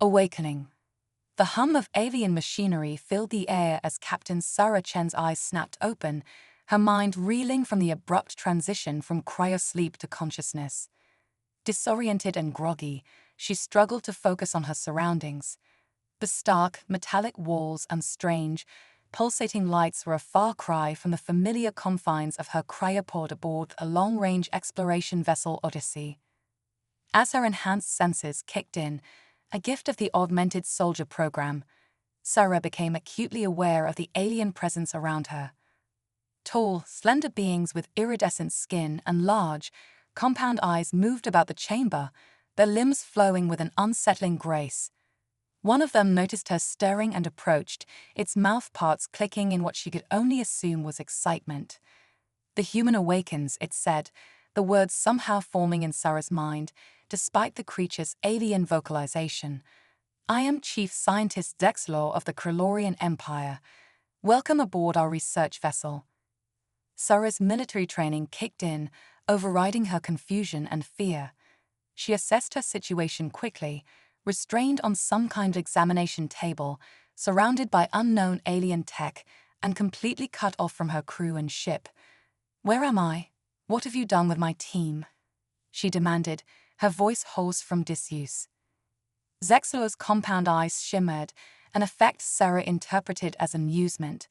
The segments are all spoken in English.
Awakening. The hum of alien machinery filled the air as Captain Sarah Chen's eyes snapped open, her mind reeling from the abrupt transition from cryosleep to consciousness. Disoriented and groggy, she struggled to focus on her surroundings. The stark, metallic walls and strange, pulsating lights were a far cry from the familiar confines of her cryopod aboard a long-range exploration vessel Odyssey. As her enhanced senses kicked in, a gift of the augmented soldier program, Sarah became acutely aware of the alien presence around her. Tall, slender beings with iridescent skin and large, compound eyes moved about the chamber, their limbs flowing with an unsettling grace. One of them noticed her stirring and approached, its mouth parts clicking in what she could only assume was excitement. "The human awakens," it said, the words somehow forming in Sarah's mind, despite the creature's alien vocalization. "I am Chief Scientist Zexlor of the Krillorian Empire. Welcome aboard our research vessel." Sarah's military training kicked in, overriding her confusion and fear. She assessed her situation quickly, restrained on some kind of examination table, surrounded by unknown alien tech, and completely cut off from her crew and ship. "Where am I? What have you done with my team?" she demanded, her voice hoarse from disuse. Zexlor's compound eyes shimmered, an effect Sarah interpreted as amusement.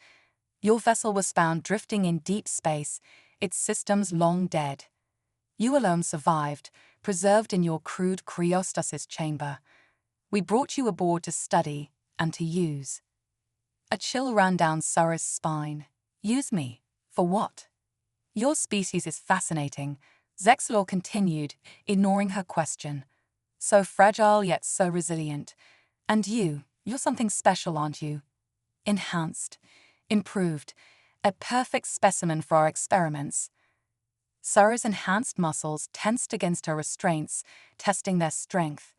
"Your vessel was found drifting in deep space, its systems long dead. You alone survived, preserved in your crude cryostasis chamber. We brought you aboard to study and to use." A chill ran down Sarah's spine. "Use me? For what?" "Your species is fascinating," Zexlor continued, ignoring her question. "So fragile yet so resilient. And you're something special, aren't you? Enhanced, improved, a perfect specimen for our experiments." Sarah's enhanced muscles tensed against her restraints, testing their strength.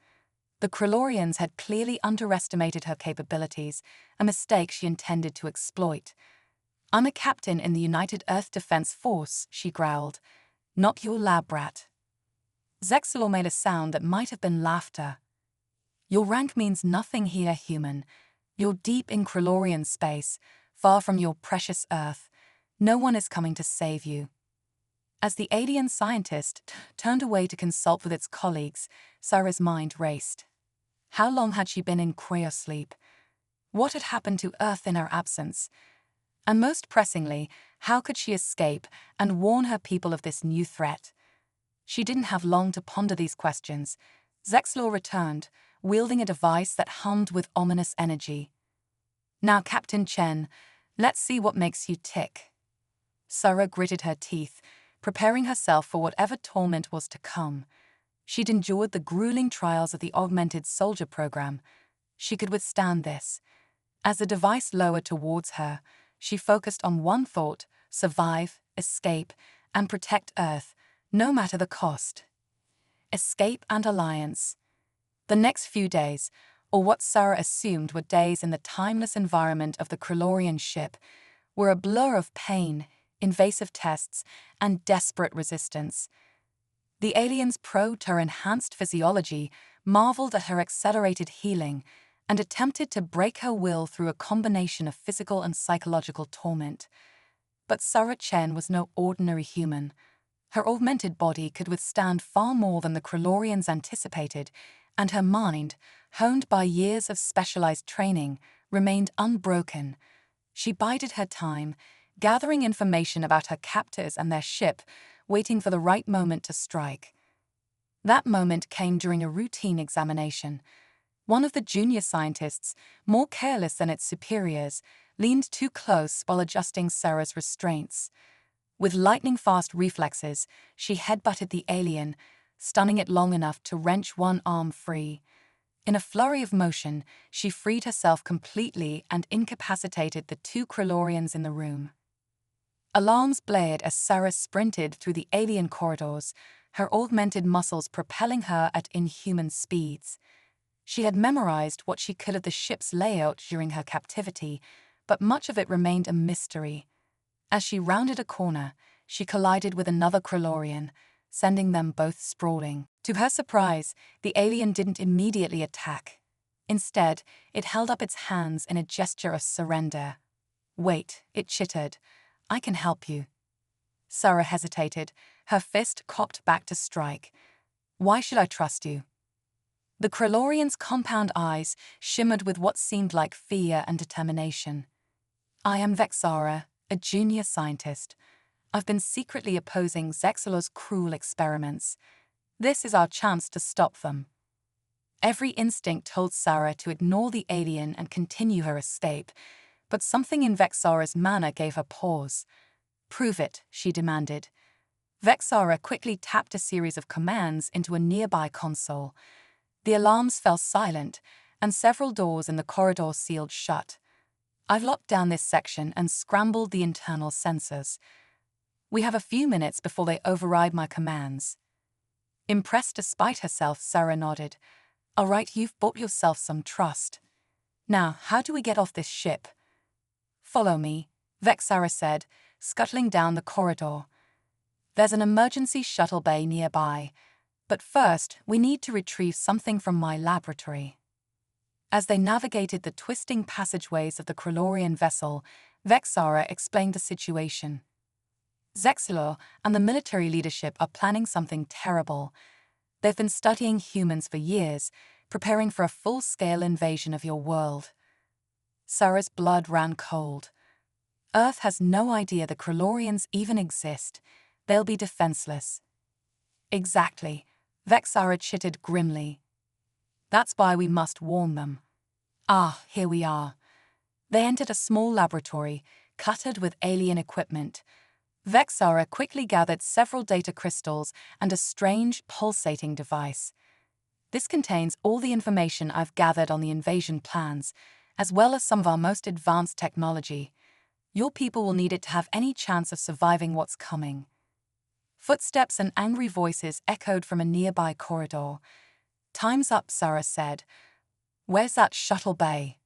The Krillorians had clearly underestimated her capabilities, a mistake she intended to exploit. "I'm a captain in the United Earth Defense Force," she growled. "Not your lab rat." Zexlor made a sound that might have been laughter. "Your rank means nothing here, human. You're deep in Krillorian space, far from your precious Earth. No one is coming to save you." As the alien scientist turned away to consult with its colleagues, Sarah's mind raced. How long had she been in cryosleep? What had happened to Earth in her absence? And most pressingly, how could she escape and warn her people of this new threat? She didn't have long to ponder these questions. Zexlor returned, wielding a device that hummed with ominous energy. "Now, Captain Chen, let's see what makes you tick." Sarah gritted her teeth, preparing herself for whatever torment was to come. She'd endured the grueling trials of the augmented soldier program. She could withstand this. As the device lowered towards her, she focused on one thought: survive, escape, and protect Earth, no matter the cost. Escape and alliance. The next few days, or what Sarah assumed were days in the timeless environment of the Krillorian ship, were a blur of pain, invasive tests, and desperate resistance. The aliens probed her enhanced physiology, marveled at her accelerated healing, and attempted to break her will through a combination of physical and psychological torment. But Sarah Chen was no ordinary human. Her augmented body could withstand far more than the Krillorians anticipated, and her mind, honed by years of specialized training, remained unbroken. She bided her time, gathering information about her captors and their ship, waiting for the right moment to strike. That moment came during a routine examination. One of the junior scientists, more careless than its superiors, leaned too close while adjusting Sarah's restraints. With lightning-fast reflexes, she headbutted the alien, stunning it long enough to wrench one arm free. In a flurry of motion, she freed herself completely and incapacitated the two Krillorians in the room. Alarms blared as Sarah sprinted through the alien corridors, her augmented muscles propelling her at inhuman speeds. She had memorized what she could of the ship's layout during her captivity, but much of it remained a mystery. As she rounded a corner, she collided with another Krillorian, sending them both sprawling. To her surprise, the alien didn't immediately attack. Instead, it held up its hands in a gesture of surrender. "Wait," it chittered. "I can help you." Sarah hesitated, her fist cocked back to strike. "Why should I trust you?" The Krillorian's compound eyes shimmered with what seemed like fear and determination. "I am Vexara, a junior scientist. I've been secretly opposing Zexilor's cruel experiments. This is our chance to stop them." Every instinct told Sarah to ignore the alien and continue her escape, but something in Vexara's manner gave her pause. "Prove it," she demanded. Vexara quickly tapped a series of commands into a nearby console. The alarms fell silent, and several doors in the corridor sealed shut. "I've locked down this section and scrambled the internal sensors. We have a few minutes before they override my commands." Impressed despite herself, Sarah nodded. "All right, you've bought yourself some trust. Now, how do we get off this ship?" "Follow me," Vexara said, scuttling down the corridor. "There's an emergency shuttle bay nearby, but first we need to retrieve something from my laboratory." As they navigated the twisting passageways of the Krillorian vessel, Vexara explained the situation. "Zexilor and the military leadership are planning something terrible. They've been studying humans for years, preparing for a full-scale invasion of your world." Sarah's blood ran cold. Earth has no idea the Krillorians even exist. They'll be defenseless. "Exactly," Vexara chittered grimly. "That's why we must warn them." Ah, here we are. They entered a small laboratory, cluttered with alien equipment. Vexara quickly gathered several data crystals and a strange, pulsating device. "This contains all the information I've gathered on the invasion plans, as well as some of our most advanced technology. Your people will need it to have any chance of surviving what's coming." Footsteps and angry voices echoed from a nearby corridor. "Time's up," Sarah said. "Where's that shuttle bay?"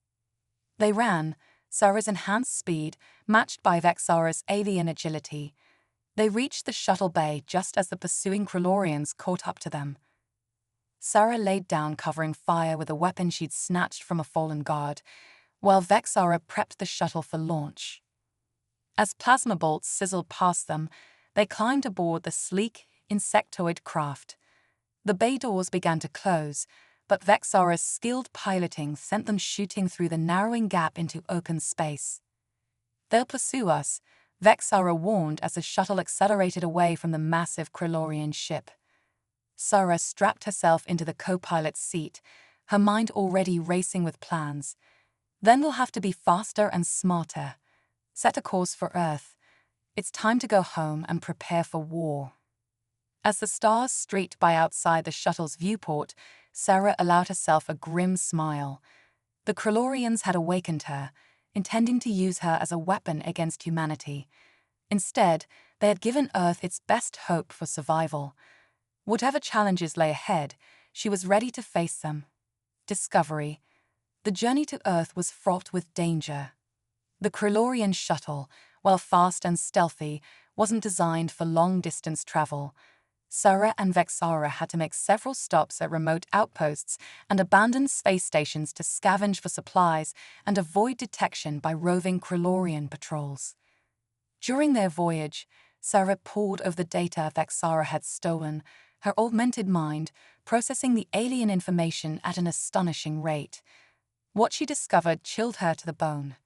They ran, Sarah's enhanced speed matched by Vexara's alien agility. They reached the shuttle bay just as the pursuing Krillorians caught up to them. Sarah laid down, covering fire with a weapon she'd snatched from a fallen guard, while Vexara prepped the shuttle for launch. As plasma bolts sizzled past them, they climbed aboard the sleek, insectoid craft. The bay doors began to close, but Vexara's skilled piloting sent them shooting through the narrowing gap into open space. "They'll pursue us," Vexara warned as the shuttle accelerated away from the massive Krillorian ship. Sarah strapped herself into the co-pilot's seat, her mind already racing with plans. "Then we'll have to be faster and smarter. Set a course for Earth. It's time to go home and prepare for war." As the stars streaked by outside the shuttle's viewport, Sarah allowed herself a grim smile. The Krillorians had awakened her, intending to use her as a weapon against humanity. Instead, they had given Earth its best hope for survival. Whatever challenges lay ahead, she was ready to face them. Discovery. The journey to Earth was fraught with danger. The Krillorian shuttle, while fast and stealthy, wasn't designed for long-distance travel. Sarah and Vexara had to make several stops at remote outposts and abandoned space stations to scavenge for supplies and avoid detection by roving Krillorian patrols. During their voyage, Sarah pored over the data Vexara had stolen, her augmented mind processing the alien information at an astonishing rate. What she discovered chilled her to the bone.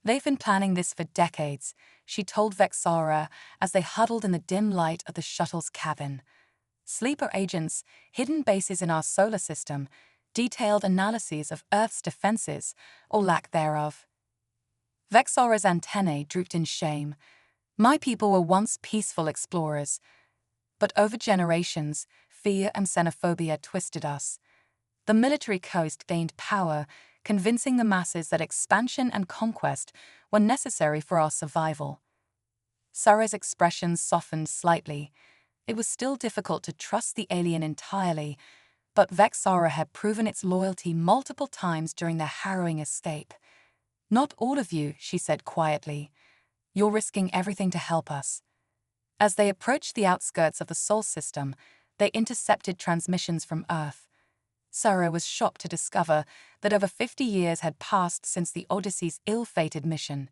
"They've been planning this for decades," she told Vexara as they huddled in the dim light of the shuttle's cabin. "Sleeper agents, hidden bases in our solar system, detailed analyses of Earth's defenses, or lack thereof." Vexara's antennae drooped in shame. "My people were once peaceful explorers, but over generations, fear and xenophobia twisted us. The military coast gained power, convincing the masses that expansion and conquest were necessary for our survival." Sarah's expression softened slightly. It was still difficult to trust the alien entirely, but Vexara had proven its loyalty multiple times during their harrowing escape. "Not all of you," she said quietly. "You're risking everything to help us." As they approached the outskirts of the Sol system, they intercepted transmissions from Earth. Sarah was shocked to discover that over 50 years had passed since the Odyssey's ill-fated mission.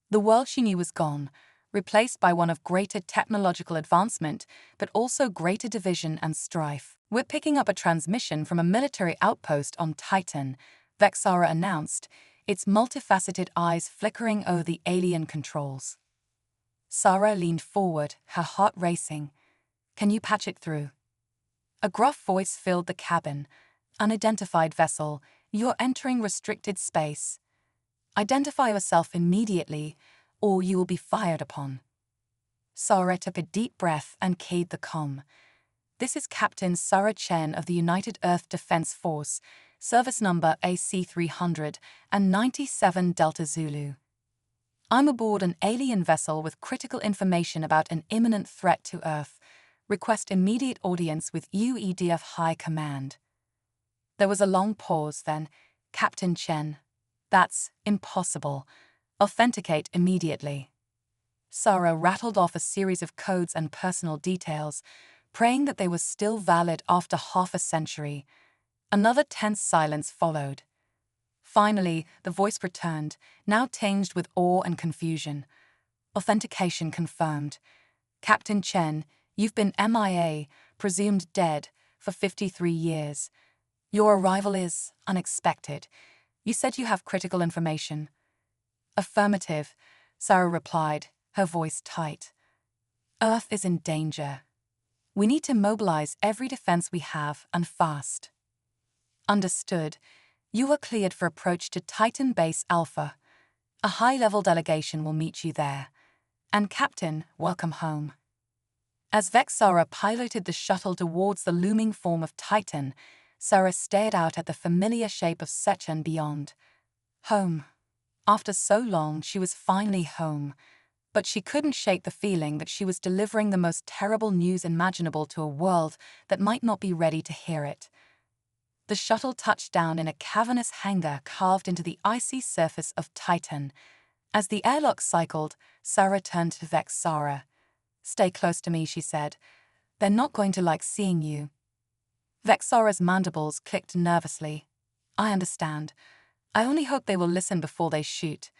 The world she knew was gone, replaced by one of greater technological advancement, but also greater division and strife. "We're picking up a transmission from a military outpost on Titan," Vexara announced, its multifaceted eyes flickering over the alien controls. Sarah leaned forward, her heart racing. "Can you patch it through?" A gruff voice filled the cabin. "Unidentified vessel, you're entering restricted space. Identify yourself immediately, or you will be fired upon." Sarah took a deep breath and keyed the comm. "This is Captain Sarah Chen of the United Earth Defense Force, service number AC-397 Delta Zulu. I'm aboard an alien vessel with critical information about an imminent threat to Earth. Request immediate audience with UEDF High Command." There was a long pause, then, "Captain Chen, that's impossible. Authenticate immediately." Sarah rattled off a series of codes and personal details, praying that they were still valid after half a century. Another tense silence followed. Finally, the voice returned, now tinged with awe and confusion. "Authentication confirmed. Captain Chen, you've been MIA, presumed dead, for 53 years. Your arrival is unexpected. You said you have critical information." "Affirmative," Sarah replied, her voice tight. "Earth is in danger. We need to mobilize every defense we have, and fast." "Understood. You are cleared for approach to Titan Base Alpha. A high-level delegation will meet you there. And Captain, welcome home." As Vexara piloted the shuttle towards the looming form of Titan, Sarah stared out at the familiar shape of Sechen beyond. Home. After so long, she was finally home. But she couldn't shake the feeling that she was delivering the most terrible news imaginable to a world that might not be ready to hear it. The shuttle touched down in a cavernous hangar carved into the icy surface of Titan. As the airlock cycled, Sarah turned to Vexara. "Stay close to me," she said. "They're not going to like seeing you." Vexara's mandibles clicked nervously. "I understand. I only hope they will listen before they shoot."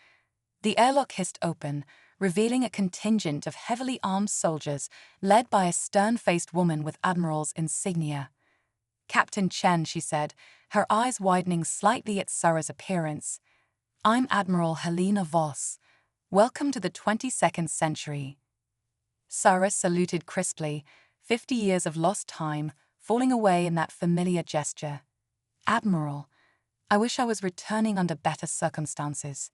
The airlock hissed open, revealing a contingent of heavily armed soldiers led by a stern-faced woman with Admiral's insignia. "Captain Chen," she said, her eyes widening slightly at Sarah's appearance. "I'm Admiral Helena Voss. Welcome to the 22nd century." Sarah saluted crisply, 50 years of lost time falling away in that familiar gesture. "Admiral, I wish I was returning under better circumstances."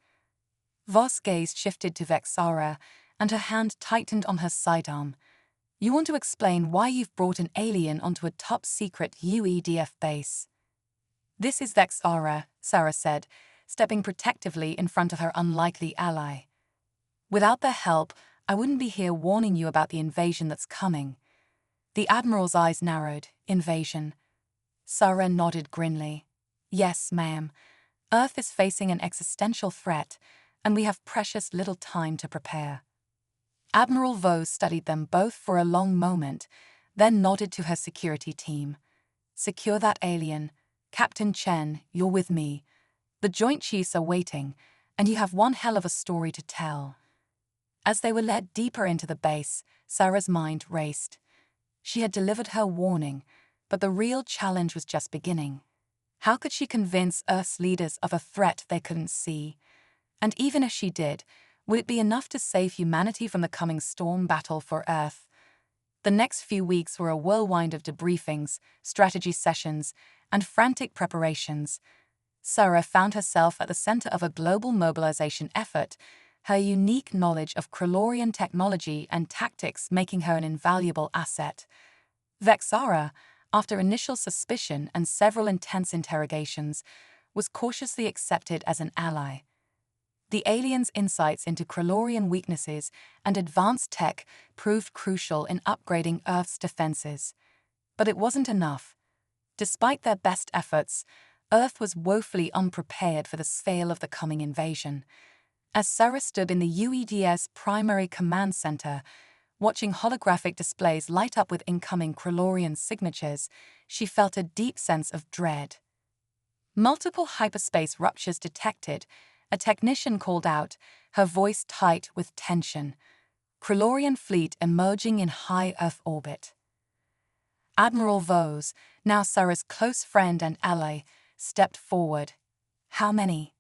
Voss' gaze shifted to Vexara, and her hand tightened on her sidearm. "You want to explain why you've brought an alien onto a top-secret UEDF base?" "This is Vexara," Sarah said, stepping protectively in front of her unlikely ally. "Without their help, I wouldn't be here warning you about the invasion that's coming." The Admiral's eyes narrowed. "Invasion?" Sarah nodded grimly. "Yes, ma'am. Earth is facing an existential threat, and we have precious little time to prepare." Admiral Voss studied them both for a long moment, then nodded to her security team. "Secure that alien. Captain Chen, you're with me. The Joint Chiefs are waiting, and you have one hell of a story to tell." As they were led deeper into the base, Sarah's mind raced. She had delivered her warning, but the real challenge was just beginning. How could she convince Earth's leaders of a threat they couldn't see? And even if she did, would it be enough to save humanity from the coming storm battle for Earth? The next few weeks were a whirlwind of debriefings, strategy sessions, and frantic preparations. Sarah found herself at the center of a global mobilization effort, her unique knowledge of Krellorian technology and tactics making her an invaluable asset. Vexara, after initial suspicion and several intense interrogations, was cautiously accepted as an ally. The aliens' insights into Krellorian weaknesses and advanced tech proved crucial in upgrading Earth's defenses. But it wasn't enough. Despite their best efforts, Earth was woefully unprepared for the scale of the coming invasion. As Sarah stood in the UEDS primary command center, Watching holographic displays light up with incoming Krillorian signatures, she felt a deep sense of dread. Multiple hyperspace ruptures detected, a technician called out, her voice tight with tension. Krillorian fleet emerging in high Earth orbit. Admiral Vose, now Sarah's close friend and ally, stepped forward. How many?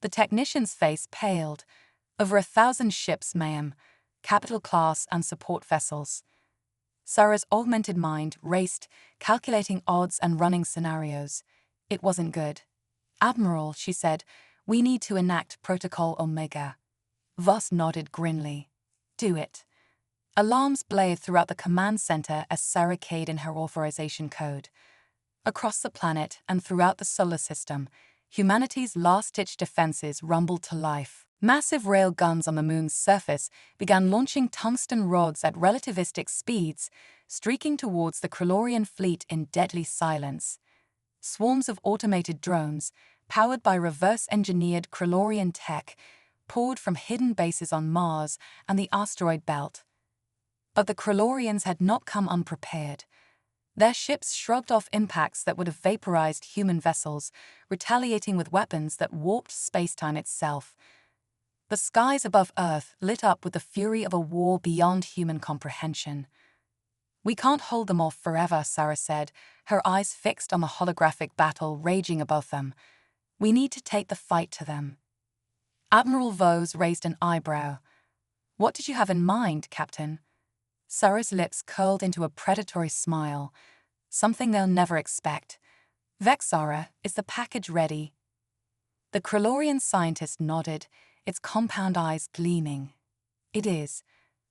The technician's face paled. Over 1,000 ships, ma'am, capital class and support vessels. Sarah's augmented mind raced, calculating odds and running scenarios. It wasn't good. Admiral, she said, we need to enact Protocol Omega. Voss nodded grimly. Do it. Alarms blared throughout the command center as Sarah keyed in her authorization code. Across the planet and throughout the solar system, humanity's last-ditch defenses rumbled to life. Massive rail guns on the moon's surface began launching tungsten rods at relativistic speeds, streaking towards the Krillorian fleet in deadly silence. Swarms of automated drones, powered by reverse-engineered Krillorian tech, poured from hidden bases on Mars and the asteroid belt. But the Krillorians had not come unprepared. Their ships shrugged off impacts that would have vaporized human vessels, retaliating with weapons that warped spacetime itself. The skies above Earth lit up with the fury of a war beyond human comprehension. We can't hold them off forever, Sarah said, her eyes fixed on the holographic battle raging above them. We need to take the fight to them. Admiral Vose raised an eyebrow. What did you have in mind, Captain? Sarah's lips curled into a predatory smile. Something they'll never expect. Vexara, is the package ready? The Krillorian scientist nodded, its compound eyes gleaming. It is.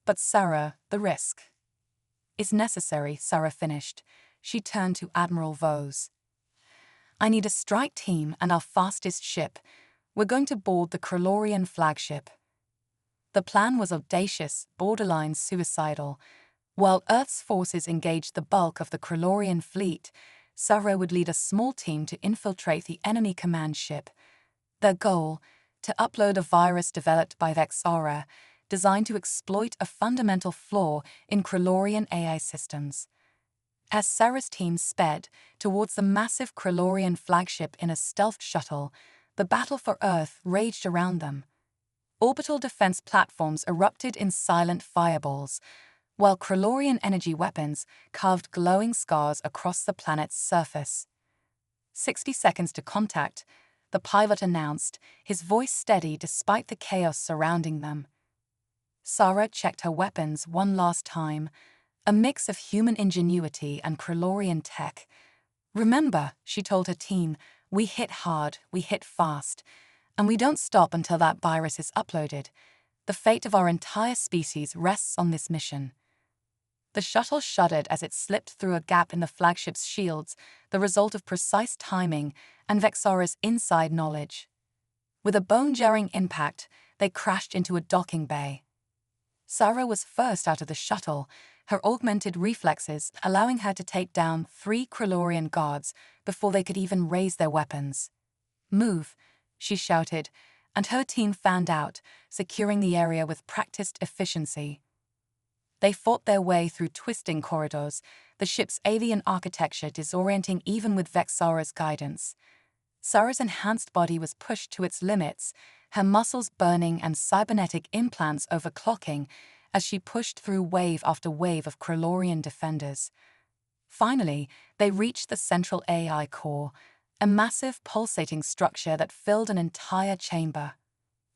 But Sarah, the risk. Is necessary, Sarah finished. She turned to Admiral Vose. I need a strike team and our fastest ship. We're going to board the Krillorian flagship. The plan was audacious, borderline suicidal. While Earth's forces engaged the bulk of the Krillorian fleet, Sarah would lead a small team to infiltrate the enemy command ship. Their goal, to upload a virus developed by Vexara, designed to exploit a fundamental flaw in Krillorian AI systems. As Sarah's team sped towards the massive Krillorian flagship in a stealth shuttle, the battle for Earth raged around them. Orbital defense platforms erupted in silent fireballs, while Krillorian energy weapons carved glowing scars across the planet's surface. 60 seconds to contact, the pilot announced, his voice steady despite the chaos surrounding them. Sarah checked her weapons one last time, a mix of human ingenuity and Krillorian tech. Remember, she told her team, we hit hard, we hit fast, and we don't stop until that virus is uploaded. The fate of our entire species rests on this mission. The shuttle shuddered as it slipped through a gap in the flagship's shields, the result of precise timing and Vexara's inside knowledge. With a bone-jarring impact, they crashed into a docking bay. Sarah was first out of the shuttle, her augmented reflexes allowing her to take down 3 Krillorian guards before they could even raise their weapons. Move, she shouted, and her team fanned out, securing the area with practiced efficiency. They fought their way through twisting corridors, the ship's alien architecture disorienting even with Vexara's guidance. Sarah's enhanced body was pushed to its limits, her muscles burning and cybernetic implants overclocking as she pushed through wave after wave of Krillorian defenders. Finally, they reached the central AI core, a massive pulsating structure that filled an entire chamber.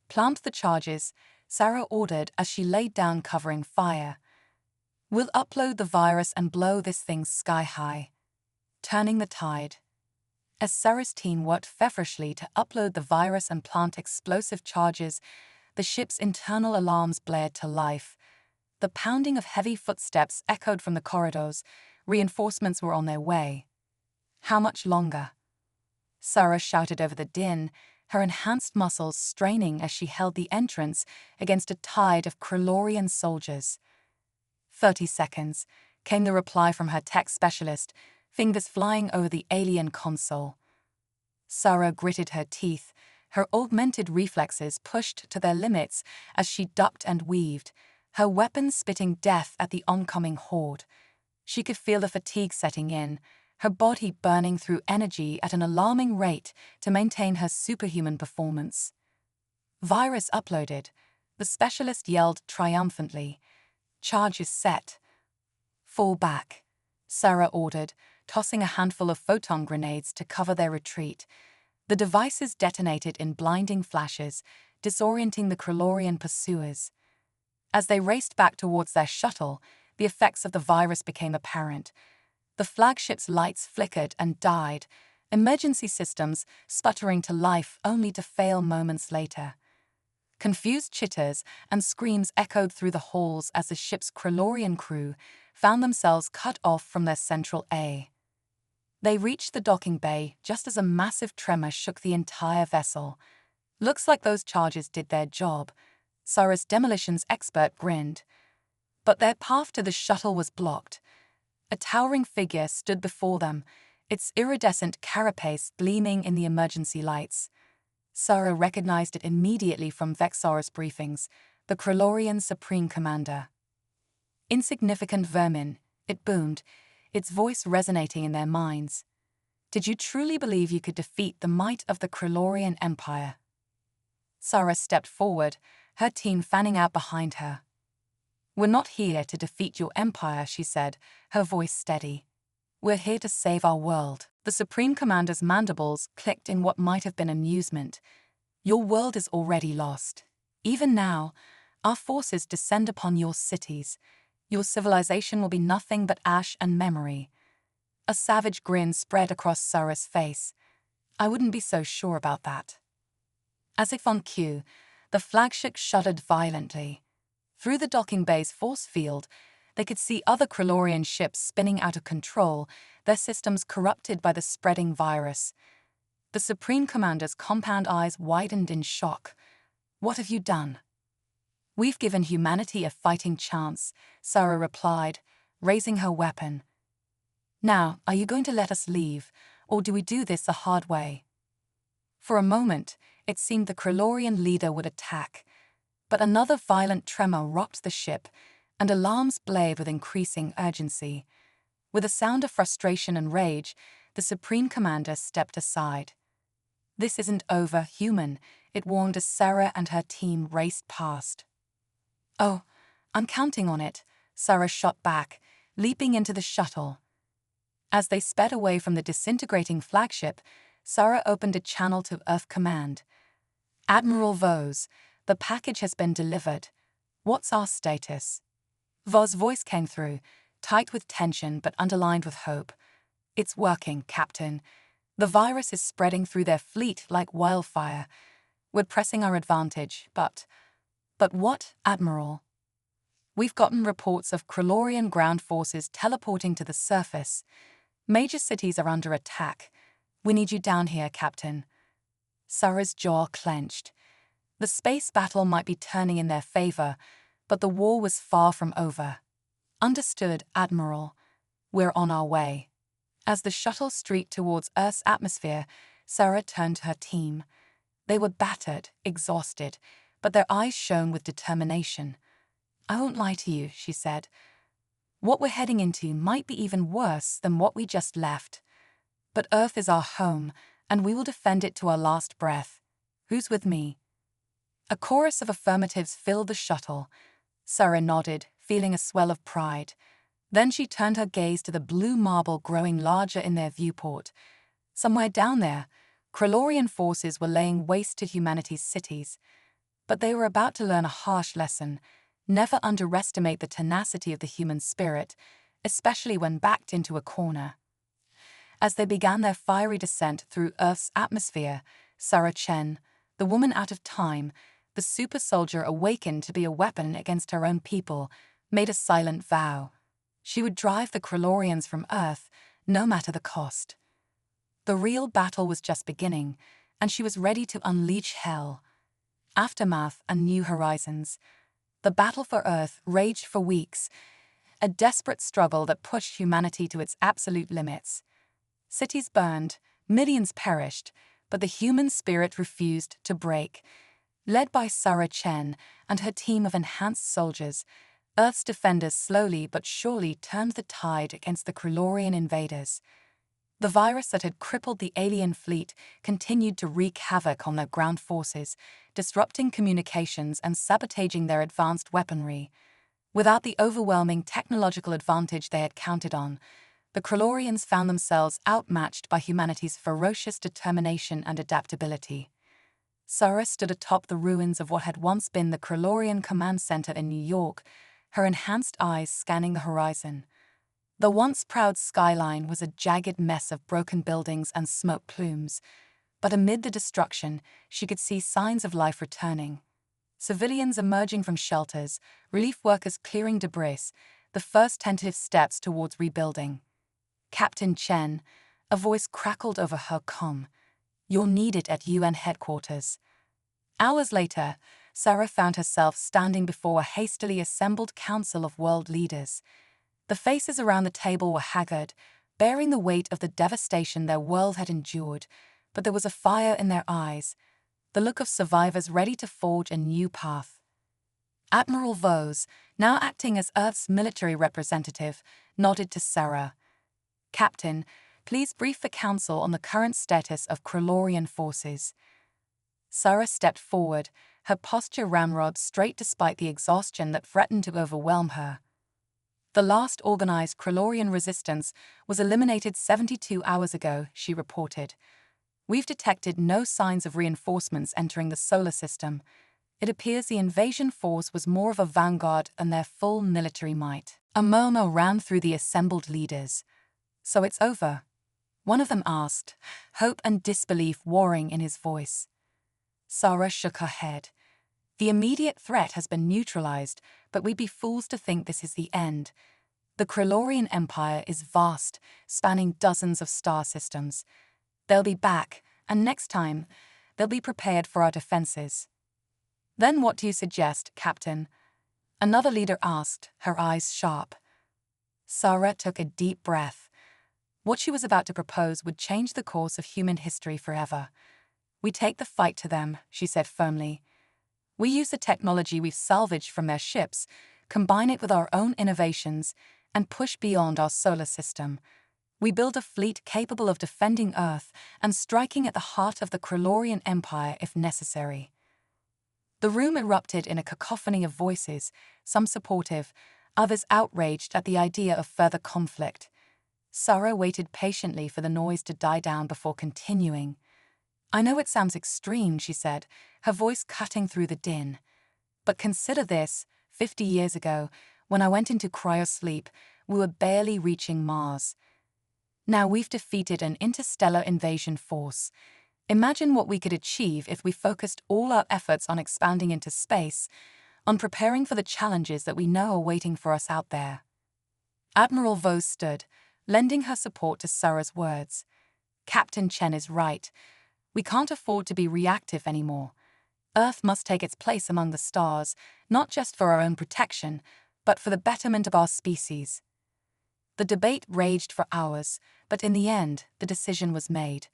Plant the charges, Sarah ordered as she laid down covering fire. We'll upload the virus and blow this thing sky high. Turning the tide. As Sarah's team worked feverishly to upload the virus and plant explosive charges, the ship's internal alarms blared to life. The pounding of heavy footsteps echoed from the corridors. Reinforcements were on their way. How much longer? Sarah shouted over the din, her enhanced muscles straining as she held the entrance against a tide of Krillorian soldiers. 30 seconds, came the reply from her tech specialist, fingers flying over the alien console. Sarah gritted her teeth, her augmented reflexes pushed to their limits as she ducked and weaved, her weapons spitting death at the oncoming horde. She could feel the fatigue setting in, her body burning through energy at an alarming rate to maintain her superhuman performance. Virus uploaded. The specialist yelled triumphantly. Charge is set. Fall back, Sarah ordered, tossing a handful of photon grenades to cover their retreat. The devices detonated in blinding flashes, disorienting the Krillorian pursuers. As they raced back towards their shuttle, the effects of the virus became apparent. The flagship's lights flickered and died, emergency systems sputtering to life only to fail moments later. Confused chitters and screams echoed through the halls as the ship's Krillorian crew found themselves cut off from their central A. They reached the docking bay just as a massive tremor shook the entire vessel. Looks like those charges did their job, Sarah's demolitions expert grinned. But their path to the shuttle was blocked. A towering figure stood before them, its iridescent carapace gleaming in the emergency lights. Sarah recognized it immediately from Vexara's briefings, the Krillorian Supreme Commander. Insignificant vermin, it boomed, its voice resonating in their minds. Did you truly believe you could defeat the might of the Krillorian Empire? Sarah stepped forward, her team fanning out behind her. We're not here to defeat your empire, she said, her voice steady. We're here to save our world. The Supreme Commander's mandibles clicked in what might have been amusement. Your world is already lost. Even now, our forces descend upon your cities. Your civilization will be nothing but ash and memory. A savage grin spread across Sarah's face. I wouldn't be so sure about that. As if on cue, the flagship shuddered violently. Through the docking bay's force field, they could see other Krillorian ships spinning out of control, their systems corrupted by the spreading virus. The Supreme Commander's compound eyes widened in shock. What have you done? We've given humanity a fighting chance, Sarah replied, raising her weapon. Now, are you going to let us leave, or do we do this the hard way? For a moment, it seemed the Krillorian leader would attack, but another violent tremor rocked the ship, and alarms blared with increasing urgency. With a sound of frustration and rage, the Supreme Commander stepped aside. This isn't over, human, it warned as Sarah and her team raced past. Oh, I'm counting on it, Sarah shot back, leaping into the shuttle. As they sped away from the disintegrating flagship, Sarah opened a channel to Earth Command. Admiral Vos, the package has been delivered. What's our status? Vos' voice came through, tight with tension but underlined with hope. It's working, Captain. The virus is spreading through their fleet like wildfire. We're pressing our advantage, but what, Admiral? We've gotten reports of Krillorian ground forces teleporting to the surface. Major cities are under attack. We need you down here, Captain. Sarah's jaw clenched. The space battle might be turning in their favor, but the war was far from over. Understood, Admiral. We're on our way. As the shuttle streaked towards Earth's atmosphere, Sarah turned to her team. They were battered, exhausted, but their eyes shone with determination. I won't lie to you, she said. What we're heading into might be even worse than what we just left. But Earth is our home, and we will defend it to our last breath. Who's with me? A chorus of affirmatives filled the shuttle. Sarah nodded, feeling a swell of pride. Then she turned her gaze to the blue marble growing larger in their viewport. Somewhere down there, Krillorian forces were laying waste to humanity's cities. But they were about to learn a harsh lesson. Never underestimate the tenacity of the human spirit, especially when backed into a corner. As they began their fiery descent through Earth's atmosphere, Sarah Chen, the woman out of time, the super soldier awakened to be a weapon against her own people, made a silent vow. She would drive the Krillorians from Earth, no matter the cost. The real battle was just beginning, and she was ready to unleash hell. Aftermath and New Horizons. The battle for Earth raged for weeks, a desperate struggle that pushed humanity to its absolute limits. Cities burned, millions perished, but the human spirit refused to break. Led by Sarah Chen and her team of enhanced soldiers, Earth's defenders slowly but surely turned the tide against the Krillorian invaders. The virus that had crippled the alien fleet continued to wreak havoc on their ground forces, disrupting communications and sabotaging their advanced weaponry. Without the overwhelming technological advantage they had counted on, the Krillorians found themselves outmatched by humanity's ferocious determination and adaptability. Sarah stood atop the ruins of what had once been the Krillorian Command Center in New York, her enhanced eyes scanning the horizon. The once proud skyline was a jagged mess of broken buildings and smoke plumes, but amid the destruction, she could see signs of life returning. Civilians emerging from shelters, relief workers clearing debris, the first tentative steps towards rebuilding. Captain Chen, a voice crackled over her comm. "You're needed at UN headquarters." Hours later, Sarah found herself standing before a hastily assembled council of world leaders. The faces around the table were haggard, bearing the weight of the devastation their world had endured, but there was a fire in their eyes, the look of survivors ready to forge a new path. Admiral Vose, now acting as Earth's military representative, nodded to Sarah. "Captain, please brief the Council on the current status of Krillorian forces." Sarah stepped forward, her posture ramrod straight despite the exhaustion that threatened to overwhelm her. "The last organized Krillorian resistance was eliminated 72 hours ago," she reported. "We've detected no signs of reinforcements entering the solar system. It appears the invasion force was more of a vanguard than their full military might." A murmur ran through the assembled leaders. "So it's over?" one of them asked, hope and disbelief warring in his voice. Sarah shook her head. "The immediate threat has been neutralized, but we'd be fools to think this is the end. The Krillorian Empire is vast, spanning dozens of star systems. They'll be back, and next time, they'll be prepared for our defenses." "Then what do you suggest, Captain?" another leader asked, her eyes sharp. Sarah took a deep breath. What she was about to propose would change the course of human history forever. "We take the fight to them," she said firmly. "We use the technology we've salvaged from their ships, combine it with our own innovations, and push beyond our solar system. We build a fleet capable of defending Earth and striking at the heart of the Krillorian Empire if necessary." The room erupted in a cacophony of voices, some supportive, others outraged at the idea of further conflict. Sarah waited patiently for the noise to die down before continuing. "I know it sounds extreme," she said, her voice cutting through the din. "But consider this, 50 years ago, when I went into cryosleep, we were barely reaching Mars. Now we've defeated an interstellar invasion force. Imagine what we could achieve if we focused all our efforts on expanding into space, on preparing for the challenges that we know are waiting for us out there." Admiral Vose stood, lending her support to Sarah's words. "Captain Chen is right. We can't afford to be reactive anymore. Earth must take its place among the stars, not just for our own protection, but for the betterment of our species." The debate raged for hours, but in the end, the decision was made.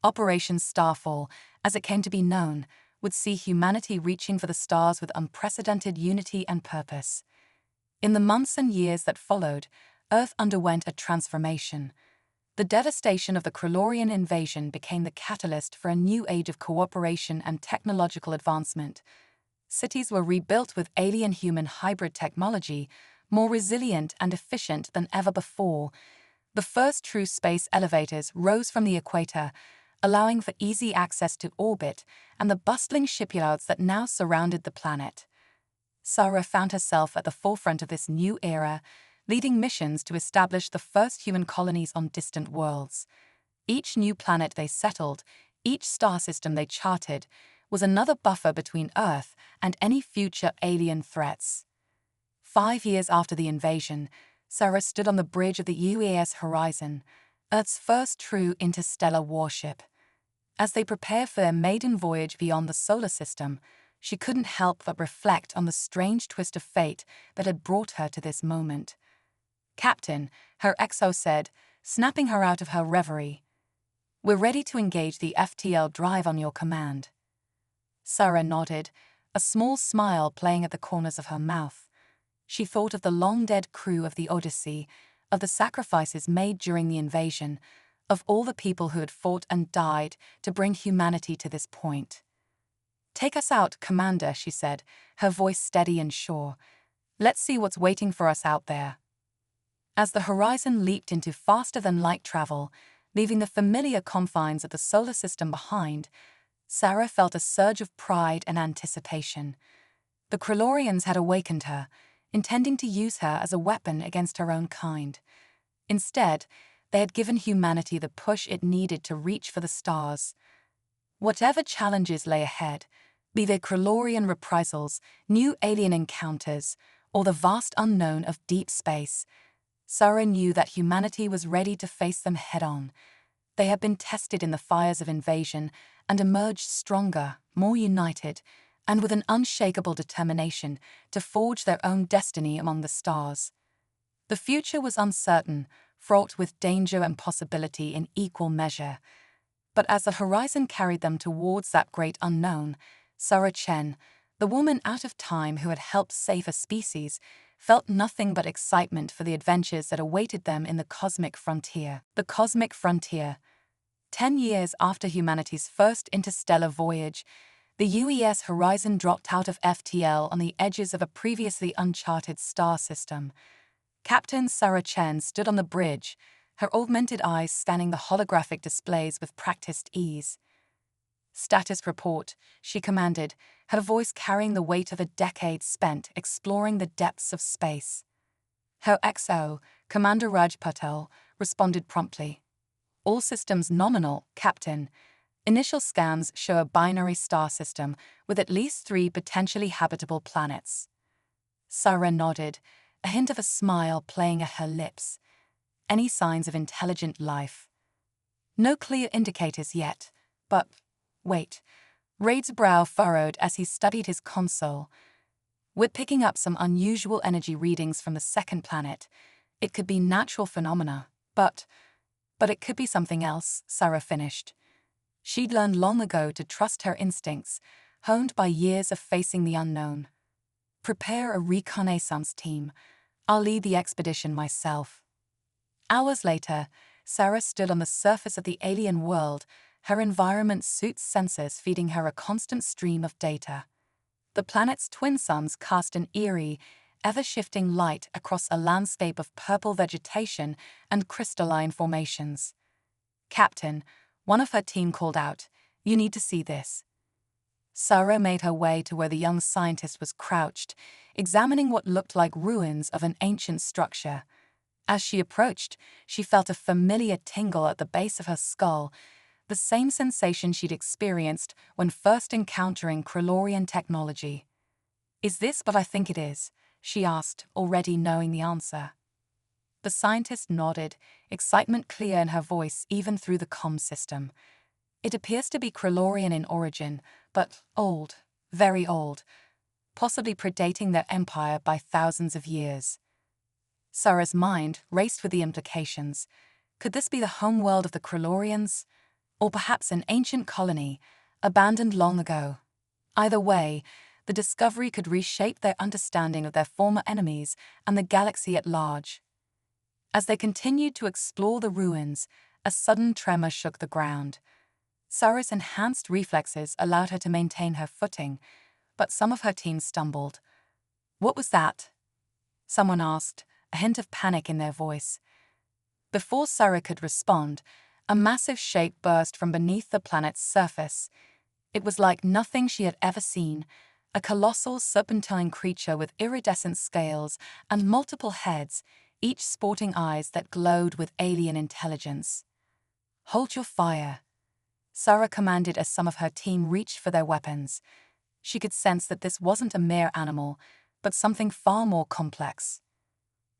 Operation Starfall, as it came to be known, would see humanity reaching for the stars with unprecedented unity and purpose. In the months and years that followed, Earth underwent a transformation. The devastation of the Krillorian invasion became the catalyst for a new age of cooperation and technological advancement. Cities were rebuilt with alien-human hybrid technology, more resilient and efficient than ever before. The first true space elevators rose from the equator, allowing for easy access to orbit and the bustling shipyards that now surrounded the planet. Sarah found herself at the forefront of this new era, leading missions to establish the first human colonies on distant worlds. Each new planet they settled, each star system they charted, was another buffer between Earth and any future alien threats. 5 years after the invasion, Sarah stood on the bridge of the UAS Horizon, Earth's first true interstellar warship. As they prepared for their maiden voyage beyond the solar system, she couldn't help but reflect on the strange twist of fate that had brought her to this moment. "Captain," her XO said, snapping her out of her reverie, "we're ready to engage the FTL drive on your command." Sarah nodded, a small smile playing at the corners of her mouth. She thought of the long-dead crew of the Odyssey, of the sacrifices made during the invasion, of all the people who had fought and died to bring humanity to this point. "Take us out, Commander," she said, her voice steady and sure. "Let's see what's waiting for us out there." As the horizon leaped into faster-than-light travel, leaving the familiar confines of the solar system behind, Sarah felt a surge of pride and anticipation. The Krillorians had awakened her, intending to use her as a weapon against her own kind. Instead, they had given humanity the push it needed to reach for the stars. Whatever challenges lay ahead, be they Krillorian reprisals, new alien encounters, or the vast unknown of deep space, Sarah knew that humanity was ready to face them head-on. They had been tested in the fires of invasion and emerged stronger, more united, and with an unshakable determination to forge their own destiny among the stars. The future was uncertain, fraught with danger and possibility in equal measure. But as the horizon carried them towards that great unknown, Sarah Chen, the woman out of time who had helped save a species, felt nothing but excitement for the adventures that awaited them in the cosmic frontier. The cosmic frontier. 10 years after humanity's first interstellar voyage, the UES Horizon dropped out of FTL on the edges of a previously uncharted star system. Captain Sarah Chen stood on the bridge, her augmented eyes scanning the holographic displays with practiced ease. "Status report," she commanded, her voice carrying the weight of a decade spent exploring the depths of space. Her XO, Commander Raj Patel, responded promptly. "All systems nominal, Captain. Initial scans show a binary star system with at least 3 potentially habitable planets." Sarah nodded, a hint of a smile playing at her lips. Any signs of intelligent life? No clear indicators yet, but wait. Raid's brow furrowed as he studied his console. "We're picking up some unusual energy readings from the second planet. It could be natural phenomena, but it could be something else," Sarah finished. She'd learned long ago to trust her instincts, honed by years of facing the unknown. "Prepare a reconnaissance team. I'll lead the expedition myself." Hours later, Sarah stood on the surface of the alien world, her environment suit's sensors feeding her a constant stream of data. The planet's twin suns cast an eerie, ever-shifting light across a landscape of purple vegetation and crystalline formations. "Captain," one of her team called out, "you need to see this." Sarah made her way to where the young scientist was crouched, examining what looked like ruins of an ancient structure. As she approached, she felt a familiar tingle at the base of her skull, the same sensation she'd experienced when first encountering Krillorian technology. "Is this what I think it is?" she asked, already knowing the answer. The scientist nodded, excitement clear in her voice even through the comm system. "It appears to be Krillorian in origin, but old, very old, possibly predating their empire by thousands of years." Sarah's mind raced with the implications. Could this be the homeworld of the Krillorians? Or perhaps an ancient colony, abandoned long ago? Either way, the discovery could reshape their understanding of their former enemies and the galaxy at large. As they continued to explore the ruins, a sudden tremor shook the ground. Sarah's enhanced reflexes allowed her to maintain her footing, but some of her team stumbled. "What was that?" someone asked, a hint of panic in their voice. Before Sarah could respond, a massive shape burst from beneath the planet's surface. It was like nothing she had ever seen, a colossal serpentine creature with iridescent scales and multiple heads, each sporting eyes that glowed with alien intelligence. "Hold your fire," Sarah commanded as some of her team reached for their weapons. She could sense that this wasn't a mere animal, but something far more complex.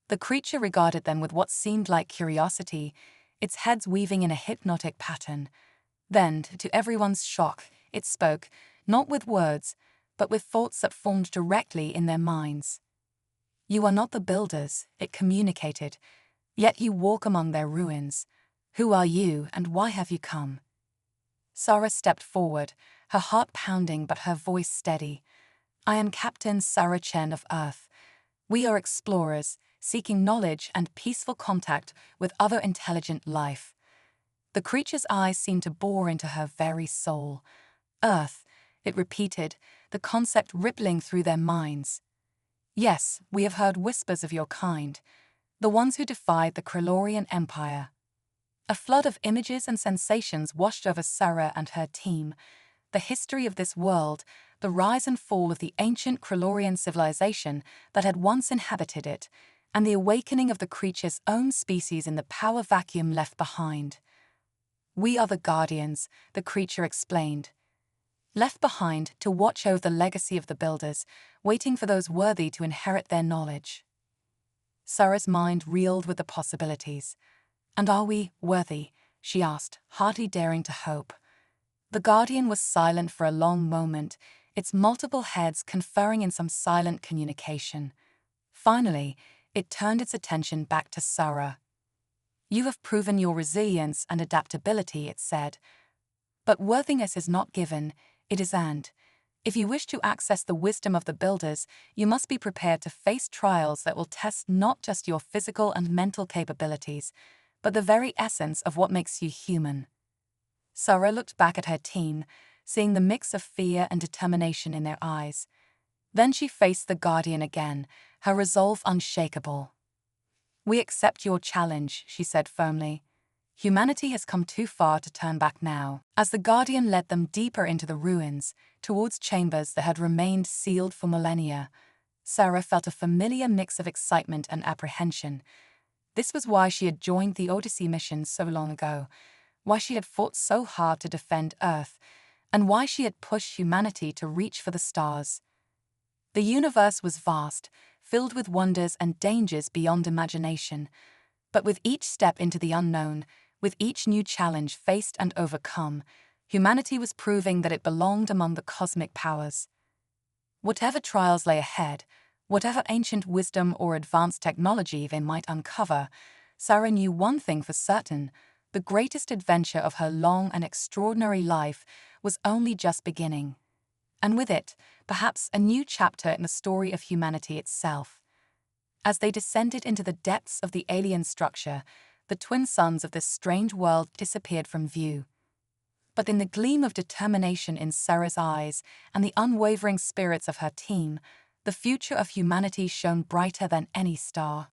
The creature regarded them with what seemed like curiosity, its heads weaving in a hypnotic pattern. Then, to everyone's shock, it spoke, not with words, but with thoughts that formed directly in their minds. "You are not the builders," it communicated, "yet you walk among their ruins. Who are you and why have you come?" Sarah stepped forward, her heart pounding but her voice steady. "I am Captain Sarah Chen of Earth. We are explorers, seeking knowledge and peaceful contact with other intelligent life." The creature's eyes seemed to bore into her very soul. "Earth," it repeated, the concept rippling through their minds. "Yes, we have heard whispers of your kind, the ones who defied the Krellorian Empire." A flood of images and sensations washed over Sarah and her team. The history of this world, the rise and fall of the ancient Krellorian civilization that had once inhabited it, and the awakening of the creature's own species in the power vacuum left behind. "We are the Guardians," the creature explained. "Left behind to watch over the legacy of the Builders, waiting for those worthy to inherit their knowledge." Sarah's mind reeled with the possibilities. "And are we worthy?" she asked, hardly daring to hope. The Guardian was silent for a long moment, its multiple heads conferring in some silent communication. Finally, it turned its attention back to Sarah. "You have proven your resilience and adaptability," it said. "But worthiness is not given, it is earned. If you wish to access the wisdom of the Builders, you must be prepared to face trials that will test not just your physical and mental capabilities, but the very essence of what makes you human." Sarah looked back at her team, seeing the mix of fear and determination in their eyes. Then she faced the Guardian again, her resolve unshakable. "We accept your challenge," she said firmly. "Humanity has come too far to turn back now." As the Guardian led them deeper into the ruins, towards chambers that had remained sealed for millennia, Sarah felt a familiar mix of excitement and apprehension. This was why she had joined the Odyssey mission so long ago, why she had fought so hard to defend Earth, and why she had pushed humanity to reach for the stars. The universe was vast, filled with wonders and dangers beyond imagination, but with each step into the unknown, with each new challenge faced and overcome, humanity was proving that it belonged among the cosmic powers. Whatever trials lay ahead, whatever ancient wisdom or advanced technology they might uncover, Sarah knew one thing for certain: the greatest adventure of her long and extraordinary life was only just beginning. And with it, perhaps a new chapter in the story of humanity itself. As they descended into the depths of the alien structure, the twin suns of this strange world disappeared from view. But in the gleam of determination in Sarah's eyes and the unwavering spirits of her team, the future of humanity shone brighter than any star.